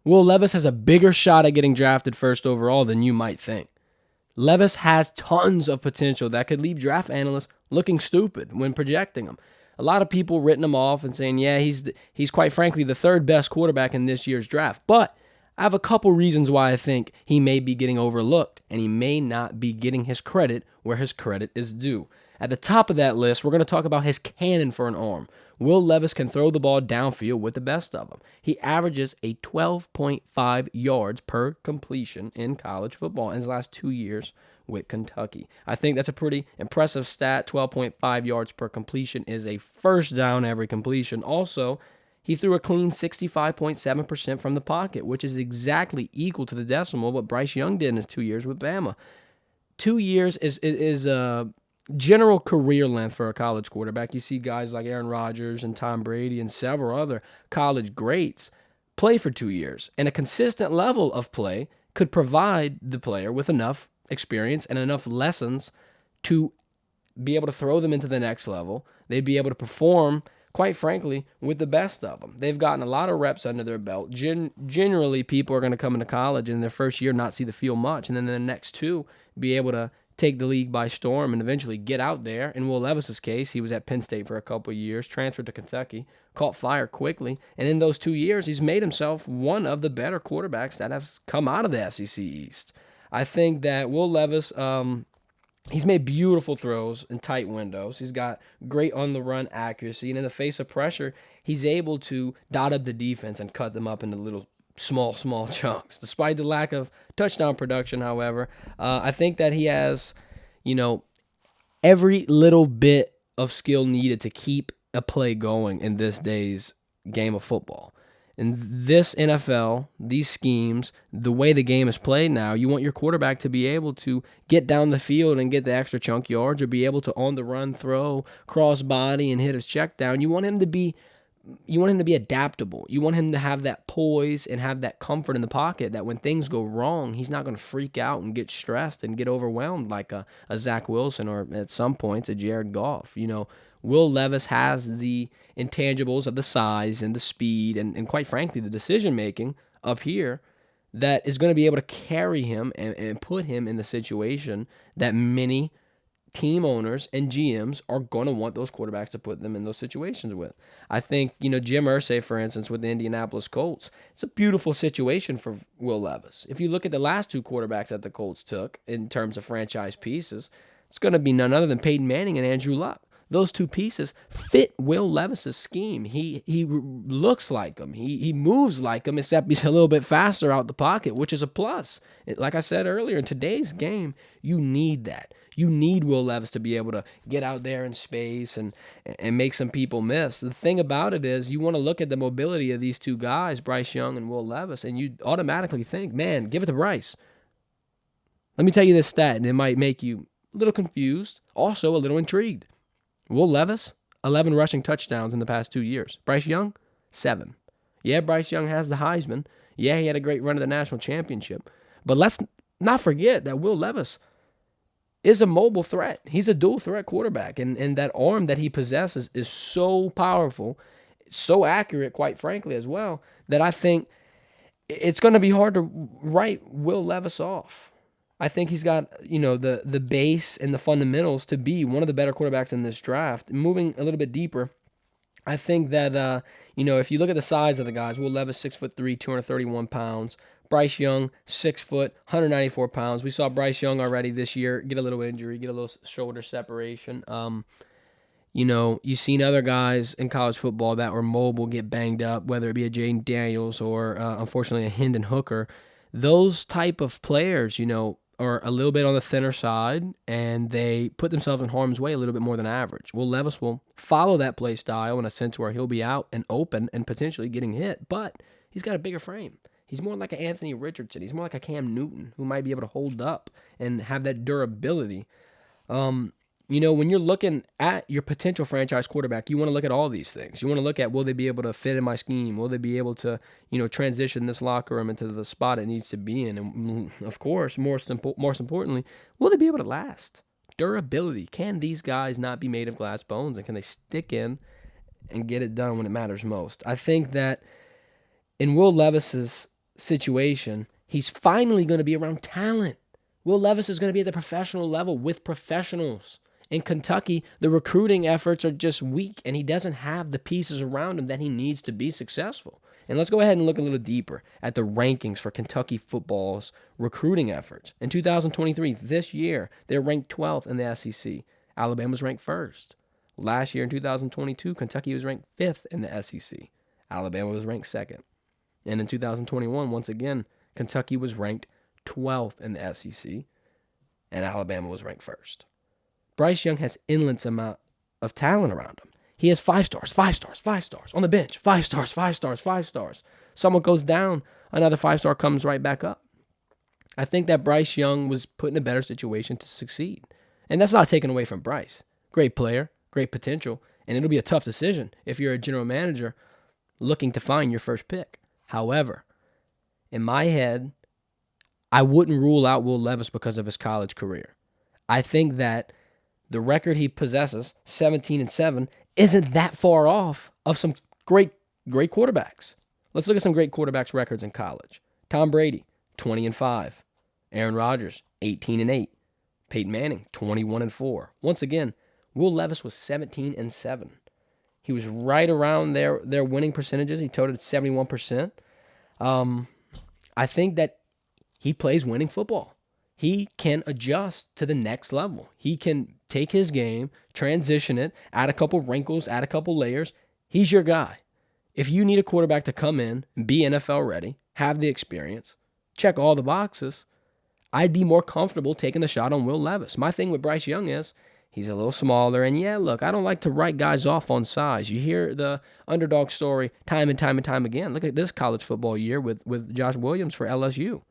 Will Levis has a bigger shot at getting drafted first overall than you might think. Levis has tons of potential that could leave draft analysts looking stupid when projecting him. A lot of people written him off and saying, yeah, he's quite frankly the third best quarterback in this year's draft. But I have a couple reasons why I think he may be getting overlooked and he may not be getting his credit where his credit is due. At the top of that list, we're going to talk about his cannon for an arm. Will Levis can throw the ball downfield with the best of them. He averages a 12.5 yards per completion in college football in his last 2 years with Kentucky. I think that's a pretty impressive stat. 12.5 yards per completion is a first down every completion. Also, he threw a clean 65.7% from the pocket, which is exactly equal to the decimal of what Bryce Young did in his 2 years with Bama. 2 years is general career length for a college quarterback. You see guys like Aaron Rodgers and Tom Brady and several other college greats play for 2 years. And a consistent level of play could provide the player with enough experience and enough lessons to be able to throw them into the next level. They'd be able to perform, quite frankly, with the best of them. They've gotten a lot of reps under their belt. Generally, people are going to come into college and in their first year not see the field much, and then in the next two be able to take the league by storm and eventually get out there. In Will Levis's case, he was at Penn State for a couple of years, transferred to Kentucky, caught fire quickly, and in those 2 years, he's made himself one of the better quarterbacks that have come out of the SEC East. I think that Will Levis, he's made beautiful throws in tight windows. He's got great on-the-run accuracy, and in the face of pressure, he's able to dot up the defense and cut them up into little small chunks. Despite the lack of touchdown production, however, I think that he has, every little bit of skill needed to keep a play going in this day's game of football. In this NFL, these schemes, the way the game is played now, you want your quarterback to be able to get down the field and get the extra chunk yards, or be able to on the run throw, cross body, and hit his check down. You want him to be adaptable. You want him to have that poise and have that comfort in the pocket that when things go wrong, he's not going to freak out and get stressed and get overwhelmed like a Zach Wilson or at some points a Jared Goff. Will Levis has the intangibles of the size and the speed and quite frankly, the decision-making up here that is going to be able to carry him and put him in the situation that many team owners and GMs are going to want those quarterbacks to put them in those situations with. I think, Jim Irsay, for instance, with the Indianapolis Colts, it's a beautiful situation for Will Levis. If you look at the last two quarterbacks that the Colts took in terms of franchise pieces, it's going to be none other than Peyton Manning and Andrew Luck. Those two pieces fit Will Levis's scheme. He looks like him. He moves like him, except he's a little bit faster out the pocket, which is a plus. Like I said earlier, in today's game, you need that. You need Will Levis to be able to get out there in space and make some people miss. The thing about it is you want to look at the mobility of these two guys, Bryce Young and Will Levis, and you automatically think, man, give it to Bryce. Let me tell you this stat, and it might make you a little confused, also a little intrigued. Will Levis, 11 rushing touchdowns in the past 2 years. Bryce Young, 7. Yeah, Bryce Young has the Heisman. Yeah, he had a great run of the national championship. But let's not forget that Will Levis is a mobile threat. He's a dual threat quarterback. And that arm that he possesses is so powerful, so accurate, quite frankly, as well, that I think it's going to be hard to write Will Levis off. I think he's got, the base and the fundamentals to be one of the better quarterbacks in this draft. Moving a little bit deeper, I think that, if you look at the size of the guys, Will Levis, 6'3", 231 pounds. Bryce Young, 6 foot, 194 pounds. We saw Bryce Young already this year get a little injury, get a little shoulder separation. You've seen other guys in college football that were mobile get banged up, whether it be a Jaden Daniels or, unfortunately, a Hendon Hooker. Those type of players, are a little bit on the thinner side, and they put themselves in harm's way a little bit more than average. Will Levis will follow that play style in a sense where he'll be out and open and potentially getting hit, but he's got a bigger frame. He's more like an Anthony Richardson. He's more like a Cam Newton who might be able to hold up and have that durability. When you're looking at your potential franchise quarterback, you want to look at all these things. You want to look at, will they be able to fit in my scheme? Will they be able to, transition this locker room into the spot it needs to be in? And, of course, most importantly, will they be able to last? Durability. Can these guys not be made of glass bones? And can they stick in and get it done when it matters most? I think that in Will Levis's situation, he's finally going to be around talent. Will Levis is going to be at the professional level with professionals. In Kentucky, the recruiting efforts are just weak, and he doesn't have the pieces around him that he needs to be successful. And let's go ahead and look a little deeper at the rankings for Kentucky football's recruiting efforts. In 2023, this year, they're ranked 12th in the SEC. Alabama was ranked 1st. Last year in 2022, Kentucky was ranked 5th in the SEC. Alabama was ranked 2nd. And in 2021, once again, Kentucky was ranked 12th in the SEC, and Alabama was ranked 1st. Bryce Young has endless amount of talent around him. He has 5 stars, 5 stars, 5 stars on the bench, 5 stars, 5 stars, 5 stars. Someone goes down, another 5-star comes right back up. I think that Bryce Young was put in a better situation to succeed. And that's not taken away from Bryce. Great player, great potential, and it'll be a tough decision if you're a general manager looking to find your first pick. However, in my head, I wouldn't rule out Will Levis because of his college career. I think that the record he possesses, 17-7, isn't that far off of some great quarterbacks. Let's look at some great quarterbacks' records in college. Tom Brady, 20-5. Aaron Rodgers, 18-8. Peyton Manning, 21-4. Once again, Will Levis was 17-7. He was right around their winning percentages. He totaled 71%. I think that he plays winning football. He can adjust to the next level. He can take his game, transition it, add a couple wrinkles, add a couple layers. He's your guy. If you need a quarterback to come in and be NFL ready, have the experience, check all the boxes, I'd be more comfortable taking the shot on Will Levis. My thing with Bryce Young is he's a little smaller. And yeah, look, I don't like to write guys off on size. You hear the underdog story time and time again. Look at this college football year with Josh Williams for LSU.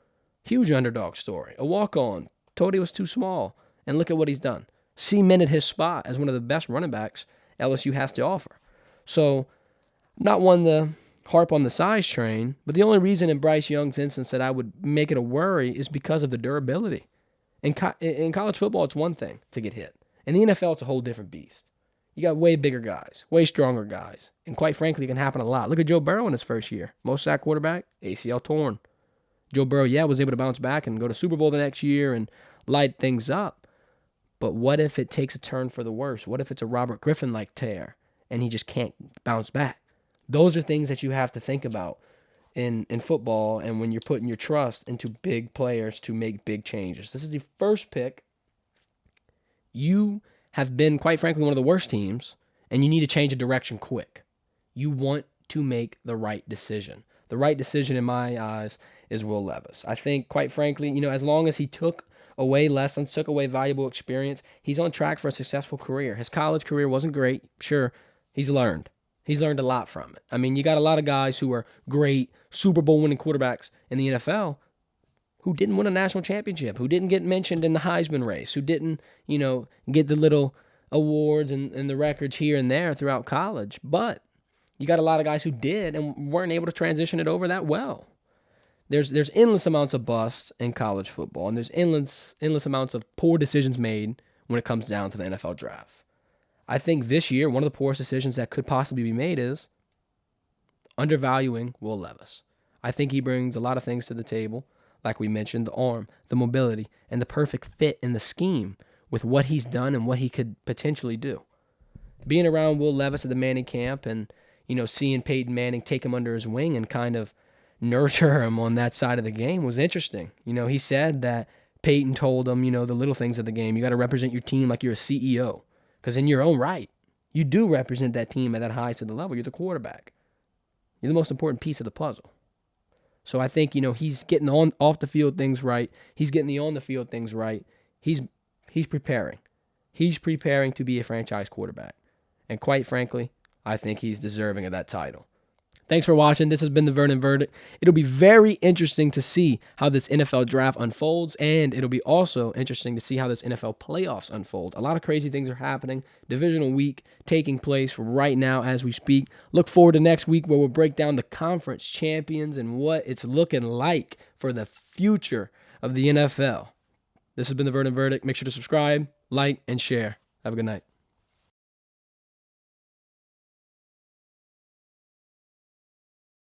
Huge underdog story. A walk-on. Told he was too small. And look at what he's done. Cemented his spot as one of the best running backs LSU has to offer. So, not one to harp on the size train, but the only reason in Bryce Young's instance that I would make it a worry is because of the durability. In college football, it's one thing to get hit. In the NFL, it's a whole different beast. You got way bigger guys, way stronger guys. And quite frankly, it can happen a lot. Look at Joe Burrow in his first year. Most sacked quarterback, ACL torn. Joe Burrow, was able to bounce back and go to Super Bowl the next year and light things up. But what if it takes a turn for the worse? What if it's a Robert Griffin-like tear and he just can't bounce back? Those are things that you have to think about in football and when you're putting your trust into big players to make big changes. This is the first pick. You have been, quite frankly, one of the worst teams, and you need to change a direction quick. You want to make the right decision. The right decision in my eyes is Will Levis. I think, quite frankly, as long as he took away lessons, took away valuable experience, he's on track for a successful career. His college career wasn't great. Sure, he's learned. He's learned a lot from it. I mean, you got a lot of guys who are great Super Bowl winning quarterbacks in the NFL who didn't win a national championship, who didn't get mentioned in the Heisman race, who didn't, get the little awards and the records here and there throughout college. But you got a lot of guys who did and weren't able to transition it over that well. There's endless amounts of busts in college football, and there's endless amounts of poor decisions made when it comes down to the NFL draft. I think this year, one of the poorest decisions that could possibly be made is undervaluing Will Levis. I think he brings a lot of things to the table, like we mentioned, the arm, the mobility, and the perfect fit in the scheme with what he's done and what he could potentially do. Being around Will Levis at the Manning camp and, seeing Peyton Manning take him under his wing and kind of nurture him on that side of the game was interesting. He said that Peyton told him, the little things of the game. You got to represent your team like you're a CEO. Because in your own right, you do represent that team at that highest of the level. You're the quarterback. You're the most important piece of the puzzle. So I think, he's getting off the field things right. He's getting the on the field things right. He's preparing. He's preparing to be a franchise quarterback. And quite frankly, I think he's deserving of that title. Thanks for watching. This has been the Verdin Verdict. It'll be very interesting to see how this NFL draft unfolds, and it'll be also interesting to see how this NFL playoffs unfold. A lot of crazy things are happening. Divisional week taking place right now as we speak. Look forward to next week where we'll break down the conference champions and what it's looking like for the future of the NFL. This has been the Verdin Verdict. Make sure to subscribe, like, and share. Have a good night.